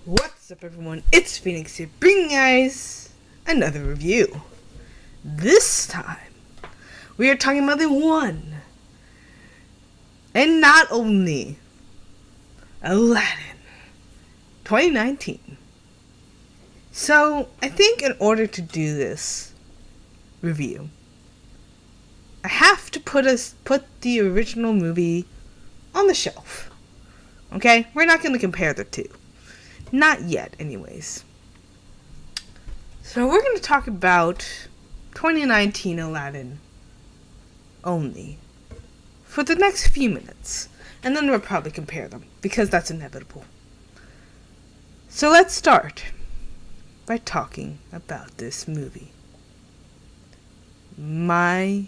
What's up, everyone? It's Phoenix here, bringing you guys another review. This time, we are talking about the one and not only Aladdin 2019. So, I think in order to do this review, I have to put the original movie on the shelf. Okay? We're not going to compare the two. Not yet, anyways. So we're going to talk about 2019 Aladdin only for the next few minutes. And then we'll probably compare them, because that's inevitable. So let's start by talking about this movie. My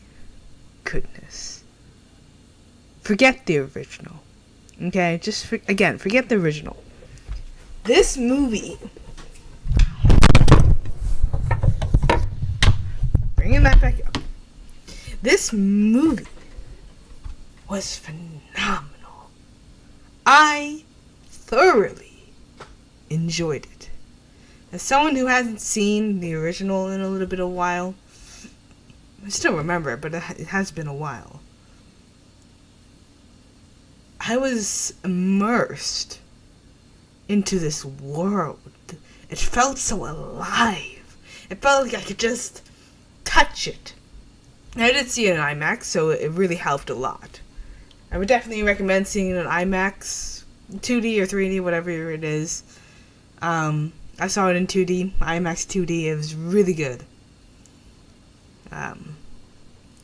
goodness. Forget the original. Okay? Just, forget the original. This movie, bringing that back up, this movie was phenomenal. I thoroughly enjoyed it. As someone who hasn't seen the original in a little bit of a while, I still remember it, but it has been a while. I was immersed into this world. It felt so alive. It felt like I could just touch it. I did see it in IMAX, so it really helped a lot. I would definitely recommend seeing it in IMAX, 2D or 3D, whatever it is. I saw it in 2D, IMAX 2D. It was really good. And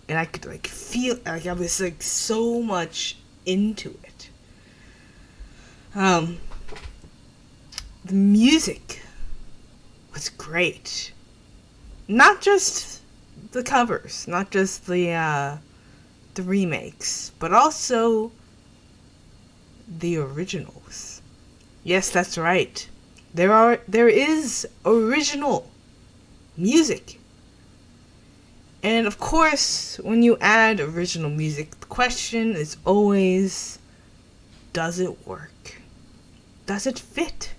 I could feel like I was so much into it. The music was great. Not just the covers, not just the remakes, but also the originals. Yes, that's right. There is original music. And of course, when you add original music, the question is always, does it work? Does it fit?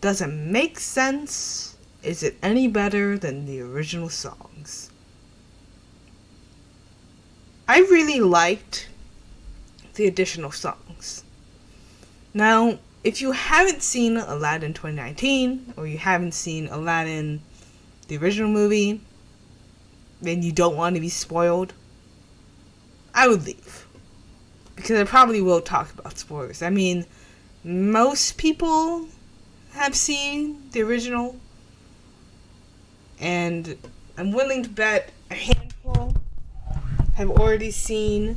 Does it make sense? Is it any better than the original songs? I really liked the additional songs. Now, if you haven't seen Aladdin 2019, or you haven't seen Aladdin, the original movie, and you don't want to be spoiled, I would leave. Because I probably will talk about spoilers. I mean, most people have seen the original, and I'm willing to bet a handful have already seen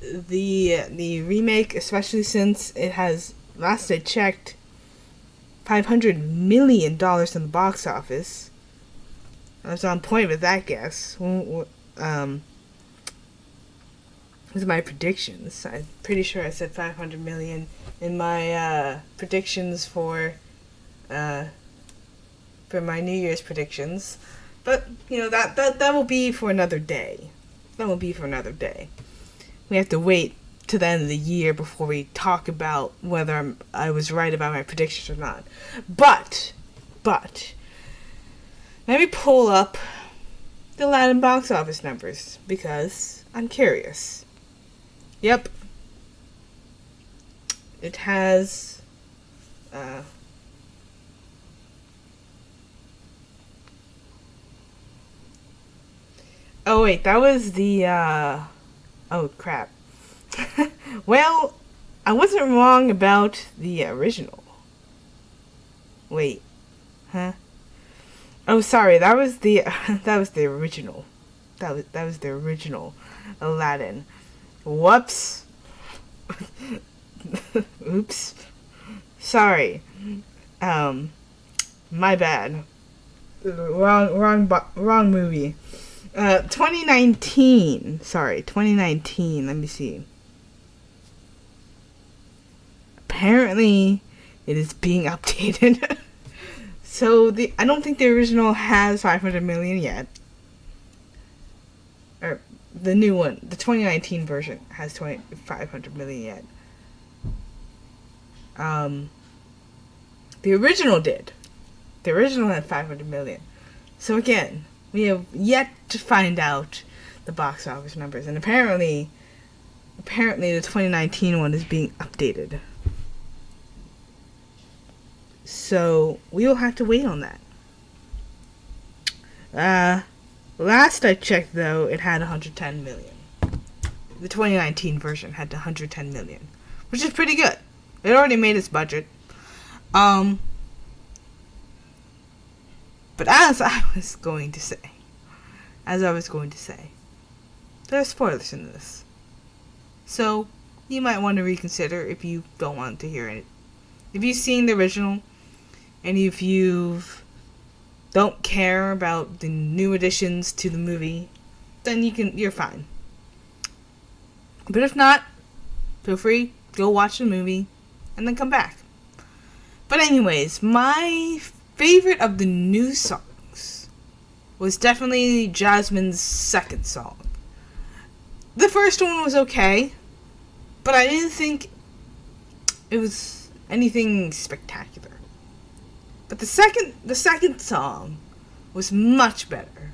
the remake, especially since it has, last I checked, $500 million in the box office. I was on point with that guess. With my predictions, I'm pretty sure I said 500 million in my predictions for my New Year's predictions, but that will be for another day. That will be for another day. We have to wait to the end of the year before we talk about whether I was right about my predictions or not. But let me pull up the Aladdin box office numbers because I'm curious. Yep, it has. Oh wait, that was the, oh crap. Well, I wasn't wrong about the original. Wait, huh? Oh, sorry, that was the, that was the original. That was the original Aladdin. Whoops. Oops. Sorry. My bad. Wrong movie. 2019. Sorry, 2019. Let me see. Apparently, it is being updated. So I don't think the original has 500 million yet. Or the new one, the 2019 version has 500 million yet. The original did. The original had 500 million. So again, we have yet to find out the box office numbers, and apparently the 2019 one is being updated. So we will have to wait on that. Last I checked, though, it had 110 million. The 2019 version had 110 million, which is pretty good. It already made its budget. But as I was going to say, there are spoilers in this. So you might want to reconsider if you don't want to hear it. If you've seen the original, and if you don't care about the new additions to the movie, then you're fine. But if not, feel free, go watch the movie, and then come back. But anyways, my favorite of the new songs was definitely Jasmine's second song. The first one was okay, but I didn't think it was anything spectacular. But the second song was much better.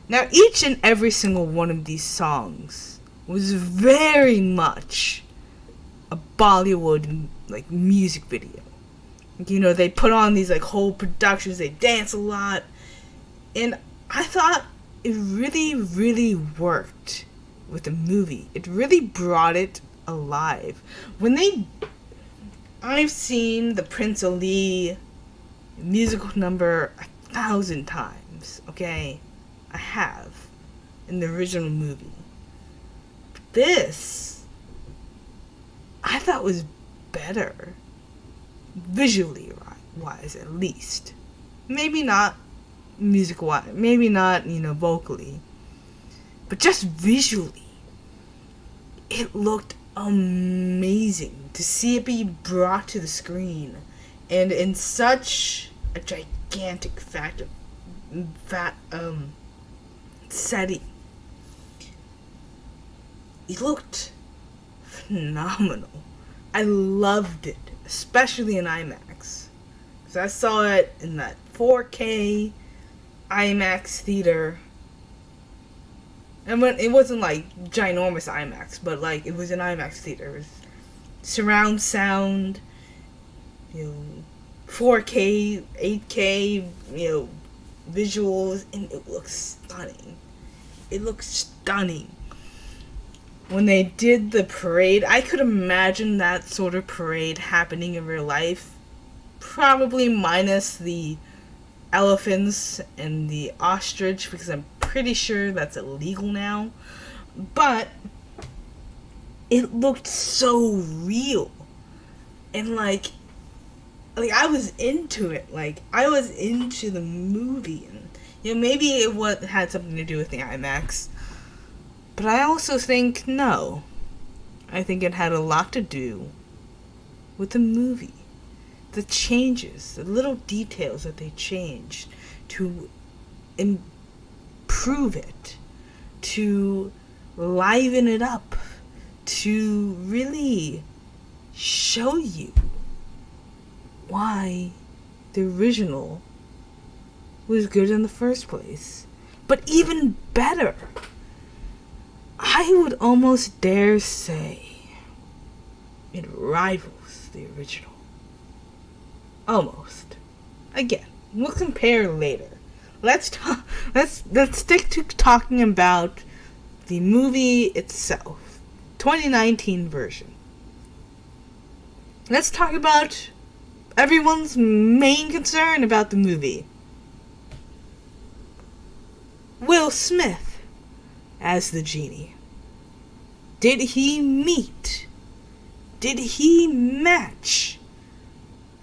Now, each and every single one of these songs was very much a Bollywood music video. You know, they put on these whole productions, they dance a lot, and I thought it really, really worked with the movie. It really brought it alive. I've seen the Prince Ali musical number 1,000 times, okay? I have, in the original movie. But this, I thought was better. Visually wise, at least. Maybe not music wise, maybe not, vocally. But just visually, it looked amazing to see it be brought to the screen, and in such a gigantic setting. It looked phenomenal. I loved it, especially in IMAX. Because I saw it in that 4K IMAX theater. And it wasn't ginormous IMAX, but it was an IMAX theater. It was surround sound, 4K, 8K, visuals, and it looks stunning. It looks stunning. When they did the parade, I could imagine that sort of parade happening in real life. Probably minus the elephants and the ostrich, because I'm pretty sure that's illegal now. But it looked so real. And I was into it. I was into the movie. And maybe it had something to do with the IMAX. But I also think, no. I think it had a lot to do with the movie. The changes, the little details that they changed to improve it, to liven it up, to really show you why the original was good in the first place. But even better, I would almost dare say it rivals the original. Almost. Again, we'll compare later. Let's stick to talking about the movie itself. 2019 version. Let's talk about everyone's main concern about the movie. Will Smith as the genie. Did he match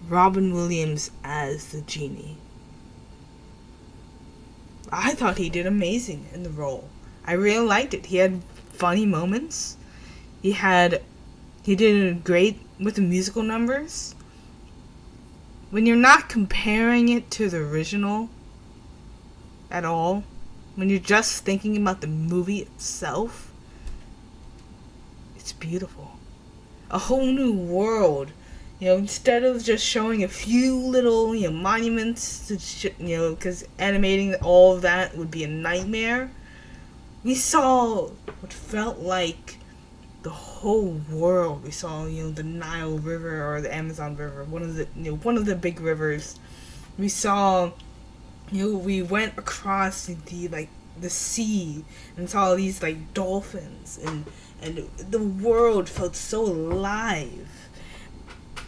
Robin Williams as the genie? I thought he did amazing in the role. I really liked it. He had funny moments. He did great with the musical numbers. When you're not comparing it to the original at all, when you're just thinking about the movie itself, it's beautiful. A whole new world, Instead of just showing a few little, monuments, because animating all of that would be a nightmare, we saw what felt like the whole world. We saw, the Nile River or the Amazon River, one of the big rivers. We saw, we went across the sea and saw these dolphins, and the world felt so alive.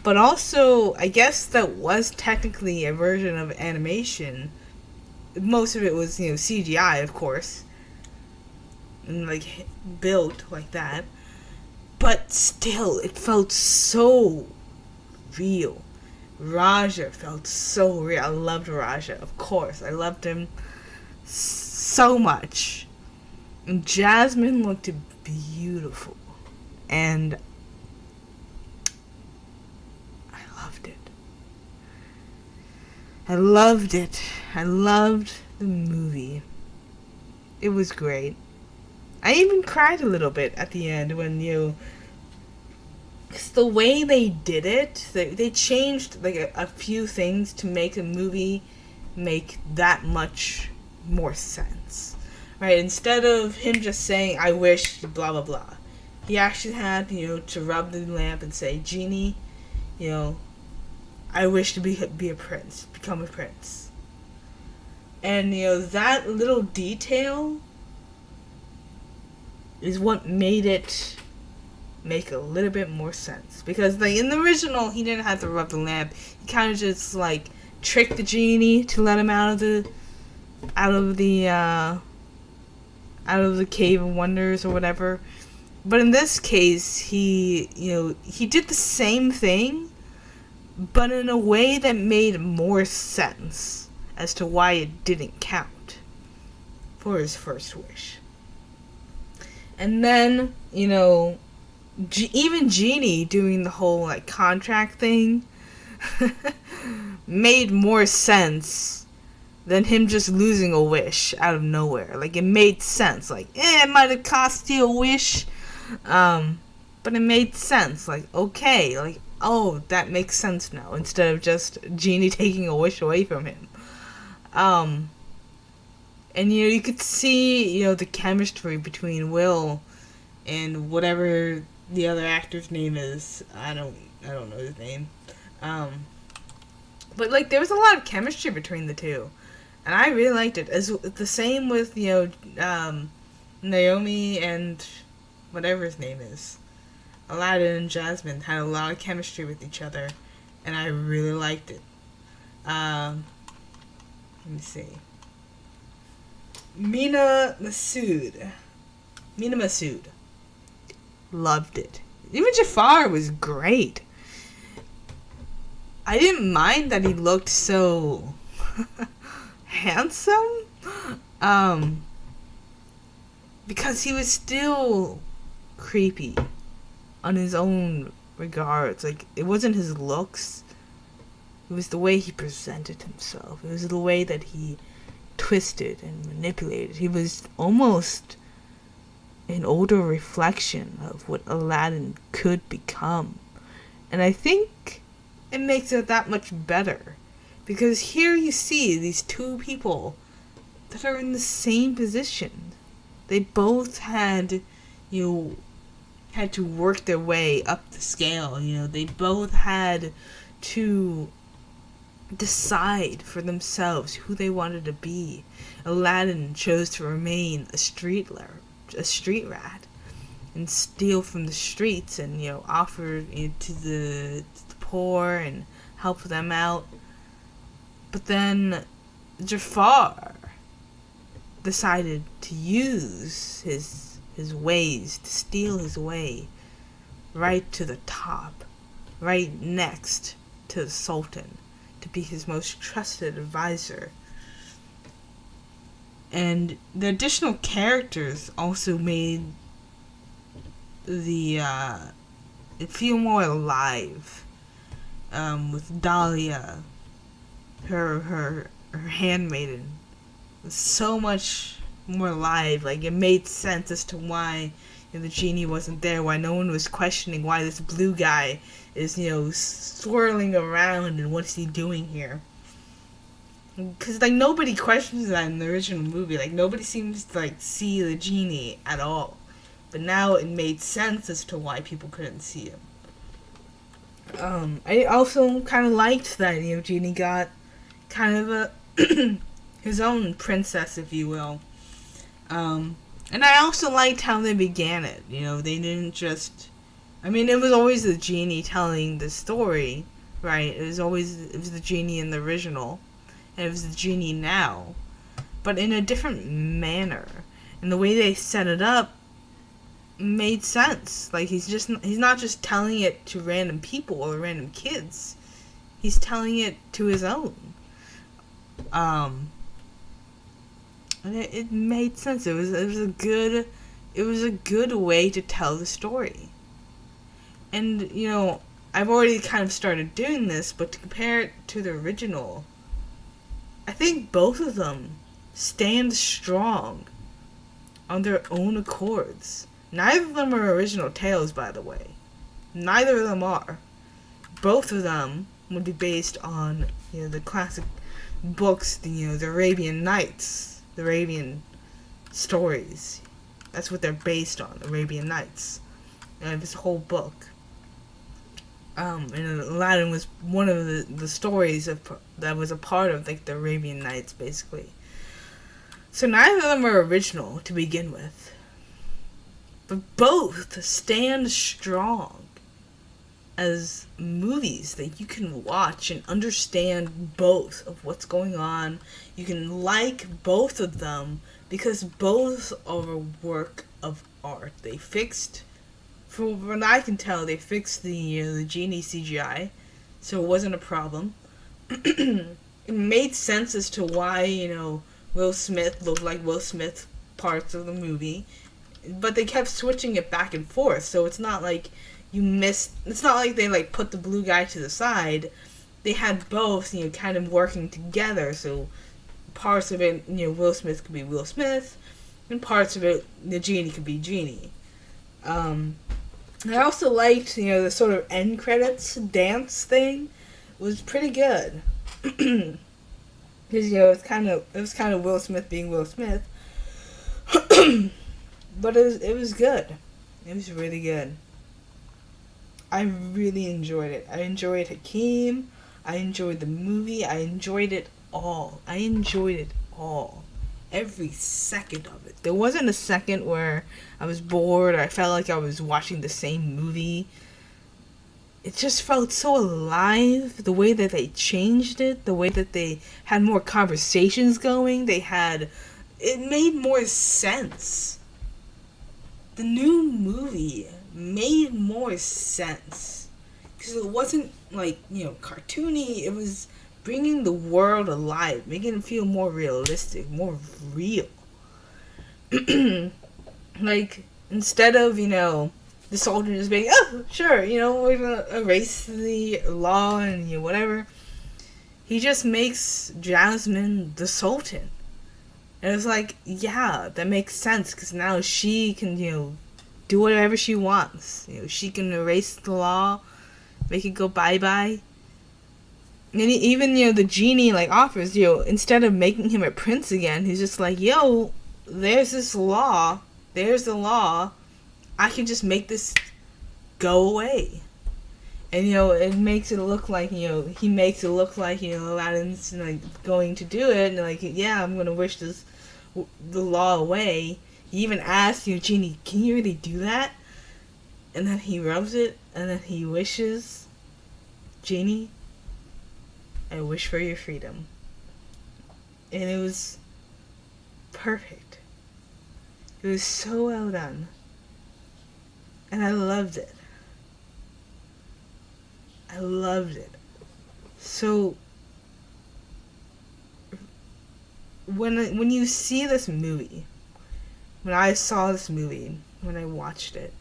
But also, I guess that was technically a version of animation. Most of it was, CGI, of course, and built like that. But still, it felt so real. Raja felt so real. I loved Raja, of course. I loved him so much. And Jasmine looked beautiful. And I loved it. I loved the movie. It was great. I even cried a little bit at the end when because the way they did it, they changed a few things to make a movie make that much more sense. Right? Instead of him just saying, I wish, blah, blah, blah. He actually had, to rub the lamp and say, Genie, I wish to be a prince, become a prince. And, that little detail is what made it make a little bit more sense. Because, in the original, he didn't have to rub the lamp. He kind of just, tricked the genie to let him out of the Cave of Wonders or whatever. But in this case, he did the same thing, but in a way that made more sense as to why it didn't count for his first wish. And then, even Genie doing the whole, contract thing made more sense than him just losing a wish out of nowhere. It made sense. It might have cost you a wish, but it made sense. Okay, oh, that makes sense now, instead of just Genie taking a wish away from him. And, you could see, the chemistry between Will and whatever the other actor's name is. I don't know his name. But, there was a lot of chemistry between the two. And I really liked it. As the same with, Naomi and whatever his name is. Aladdin and Jasmine had a lot of chemistry with each other. And I really liked it. Let me see. Mina Masood. Loved it. Even Jafar was great. I didn't mind that he looked so handsome. Because he was still creepy on his own regards. It wasn't his looks. It was the way he presented himself. It was the way that he twisted and manipulated. He was almost an older reflection of what Aladdin could become. And I think it makes it that much better. Because here you see these two people that are in the same position. They both had to work their way up the scale. They both had to decide for themselves who they wanted to be. Aladdin chose to remain a street rat and steal from the streets and offer to the poor and help them out. But then Jafar decided to use his ways, to steal his way right to the top, right next to the Sultan, to be his most trusted advisor. And the additional characters also made it feel more alive. With Dahlia, her handmaiden, was so much more alive. It made sense as to why the genie wasn't there, why no one was questioning why this blue guy is, swirling around and what's he doing here. Because, like, nobody questions that in the original movie. Like, nobody seems to, like, see the genie at all. But now it made sense as to why people couldn't see him. I also kind of liked that, Genie got kind of a his own princess, if you will. And I also liked how they began it. They didn't just... I mean, it was always the genie telling the story, right? It was the genie in the original, and it was the genie now, but in a different manner. And the way they set it up made sense. Like, he's not just telling it to random people or random kids. He's telling it to his own. And it made sense. It was a good way to tell the story. And I've already kind of started doing this, but to compare it to the original, I think both of them stand strong on their own accords. Neither of them are original tales, by the way. Neither of them are. Both of them would be based on the classic books, the Arabian Nights, the Arabian stories. That's what they're based on, Arabian Nights. And this whole book. And Aladdin was one of the stories that was a part of, like, the Arabian Nights, basically. So neither of them are original to begin with. But both stand strong as movies that you can watch and understand both of what's going on. You can like both of them because both are a work of art. They fixed... From what I can tell, they fixed the genie CGI, so it wasn't a problem. It made sense as to why, Will Smith looked like Will Smith parts of the movie, but they kept switching it back and forth, so it's not like it's not like they, like, put the blue guy to the side. They had both, kind of working together, so parts of it, Will Smith could be Will Smith, and parts of it, the genie could be Genie. I also liked, the sort of end credits dance thing was pretty good. Because, it was kind of Will Smith being Will Smith. But it was good. It was really good. I really enjoyed it. I enjoyed Hakeem. I enjoyed the movie. I enjoyed it all. Every second of it. There wasn't a second where I was bored or I felt like I was watching the same movie. It just felt so alive. The way that they changed it, the way that they had more conversations going, it made more sense. The new movie made more sense. Because it wasn't, like, cartoony. It was bringing the world alive, making it feel more realistic, more real. Like, instead of, the soldier just being, oh, sure, we're gonna erase the law and whatever. He just makes Jasmine the Sultan. And it's like, yeah, that makes sense, because now she can, do whatever she wants. She can erase the law, make it go bye-bye. And even, the genie, like, offers, instead of making him a prince again, he's just like, yo, there's this law. There's the law. I can just make this go away. And, it makes it look like, he makes it look like, Aladdin's, like, going to do it. And, like, yeah, I'm going to wish the law away. He even asks, Genie, can you really do that? And then he rubs it, and then he wishes, Genie, I wish for your freedom. And it was perfect. It was so well done. And I loved it. So, when you see this movie, when I saw this movie, when I watched it,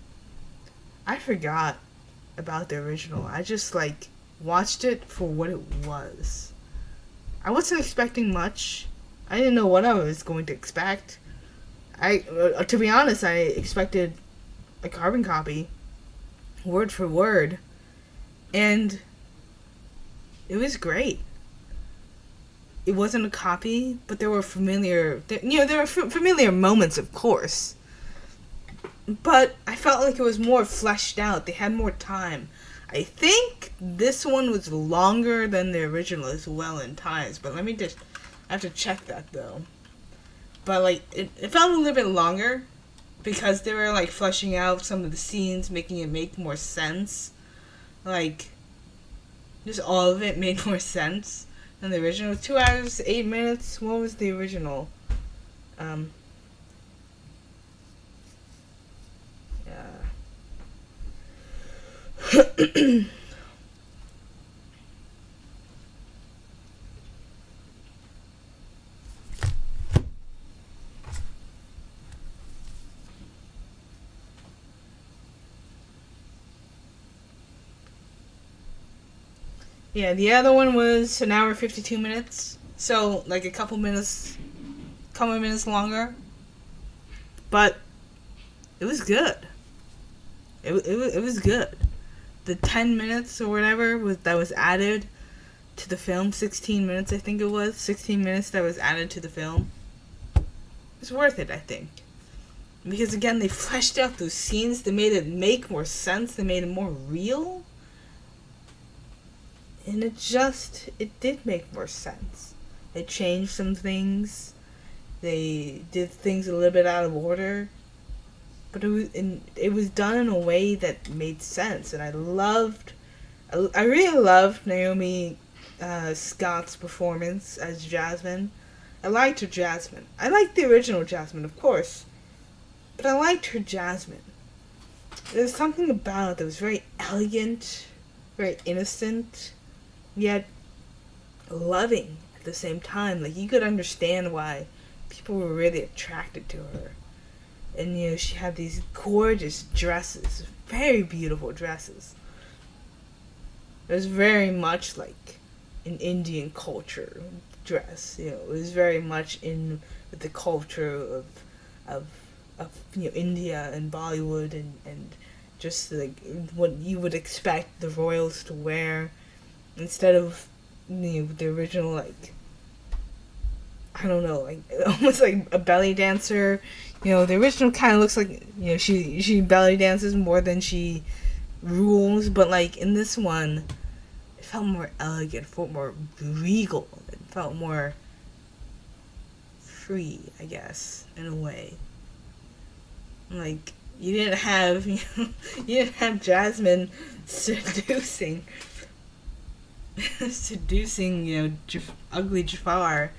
I forgot about the original. I just, like, watched it for what it was. I wasn't expecting much. I didn't know what I was going to expect. To be honest, I expected a carbon copy, word for word, and it was great. It wasn't a copy, but there were familiar moments, of course. But I felt like it was more fleshed out. They had more time. I think this one was longer than the original as well in times, but I have to check that though. But like, it felt a little bit longer because they were like fleshing out some of the scenes, making it make more sense. Like, just all of it made more sense than the original. 2 hours, 8 minutes. What was the original? Yeah, the other one was an hour 52 minutes. So, like a couple minutes longer. But it was good. It was good. The 10 minutes or whatever that was added to the film, 16 minutes I think it was, 16 minutes that was added to the film, it was worth it, I think. Because again, they fleshed out those scenes, they made it make more sense, they made it more real. And it did make more sense. They changed some things. They did things a little bit out of order. But it was done in a way that made sense. And I really loved Naomi Scott's performance as Jasmine. I liked her Jasmine. I liked the original Jasmine, of course. But I liked her Jasmine. There was something about it that was very elegant, very innocent, yet loving at the same time. Like, you could understand why people were really attracted to her. And, you know, she had these gorgeous dresses, very beautiful dresses. It was very much like an Indian culture dress. You know, it was very much in with the culture of India and Bollywood and just like what you would expect the royals to wear. Instead of, the original, like, I don't know, like, almost like a belly dancer. The original kind of looks like, she belly dances more than she rules. But, like, in this one, it felt more elegant, it felt more regal. It felt more free, I guess, in a way. Like, you didn't have Jasmine seducing, ugly Jafar,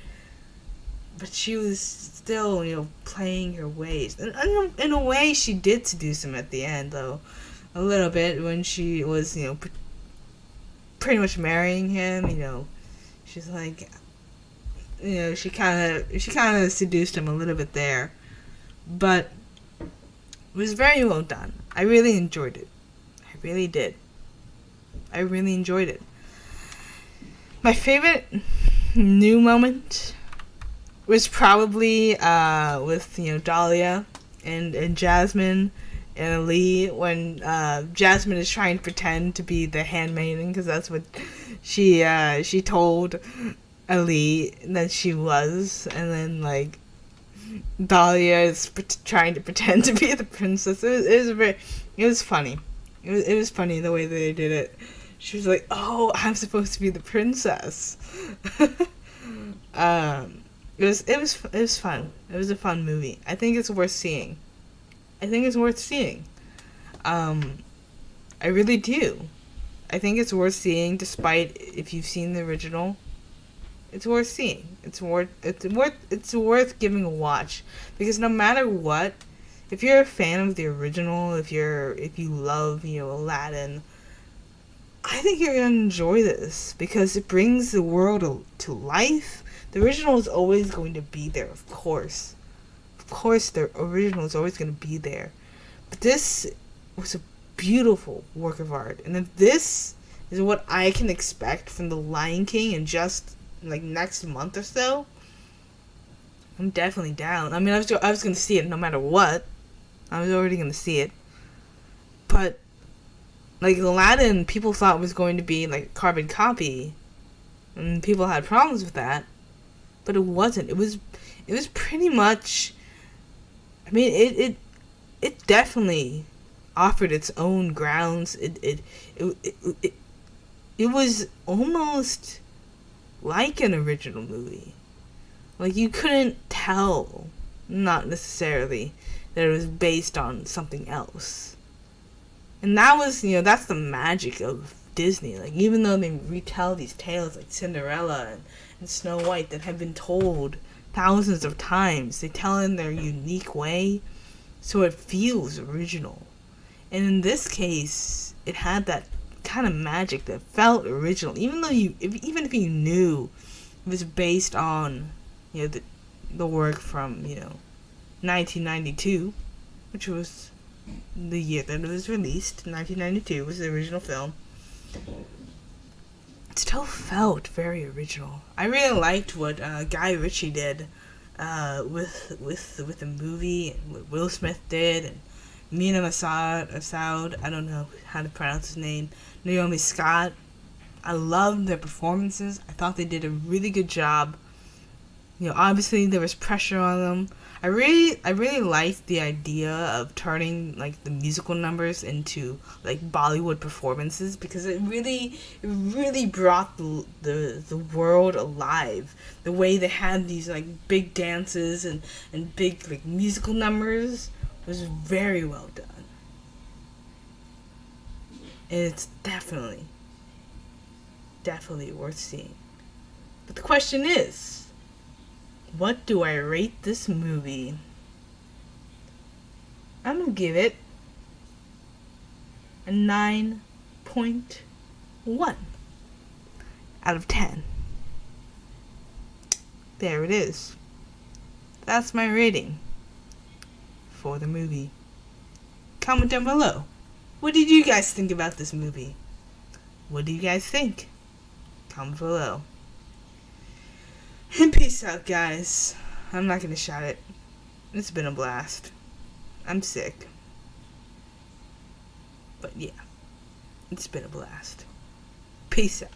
but she was still, playing her ways. And in a way, she did seduce him at the end, though, a little bit when she was, pretty much marrying him. She's like, she kind of seduced him a little bit there, but it was very well done. I really enjoyed it. I really did. I really enjoyed it. My favorite new moment was probably with Dahlia and Jasmine and Ali, when Jasmine is trying to pretend to be the handmaiden, because that's what she told Ali that she was, and then like Dahlia is trying to pretend to be the princess. It was funny. It was funny the way that they did it. She was like, "Oh, I'm supposed to be the princess." It was fun. It was a fun movie. I think it's worth seeing. I really do. I think it's worth seeing, despite if you've seen the original. It's worth seeing. It's worth giving a watch, because no matter what, if you're a fan of the original, if you love Aladdin, I think you're gonna enjoy this, because it brings the world to life. The original is always going to be there, of course. Of course, the original is always going to be there. But this was a beautiful work of art. And if this is what I can expect from The Lion King in just, like, next month or so, I'm definitely down. I mean, I was going to see it no matter what. I was already going to see it. But like Aladdin, people thought was going to be like a carbon copy, and people had problems with that. But it wasn't. It was pretty much. I mean, it definitely offered its own grounds. It was almost like an original movie. Like, you couldn't tell, not necessarily, that it was based on something else. And that was, that's the magic of Disney. Like, even though they retell these tales like Cinderella and Snow White that have been told thousands of times, they tell in their unique way, so it feels original. And in this case, it had that kind of magic that felt original, even though even if you knew it was based on the work from 1992, which was the year that it was released. 1992 was the original film. It still felt very original. I really liked what Guy Ritchie did with the movie, and what Will Smith did, and Mina Massoud, I don't know how to pronounce his name, Naomi Scott. I loved their performances. I thought they did a really good job. Obviously there was pressure on them. I really liked the idea of turning like the musical numbers into like Bollywood performances, because it really brought the world alive. The way they had these like big dances and big like musical numbers was very well done. And it's definitely worth seeing. But the question is, what do I rate this movie? I'm gonna give it a 9.1 out of 10. There it is. That's my rating for the movie. Comment down below. What did you guys think about this movie? What do you guys think? Comment below. And peace out, guys. I'm not gonna shout it. It's been a blast. I'm sick. But yeah, it's been a blast. Peace out.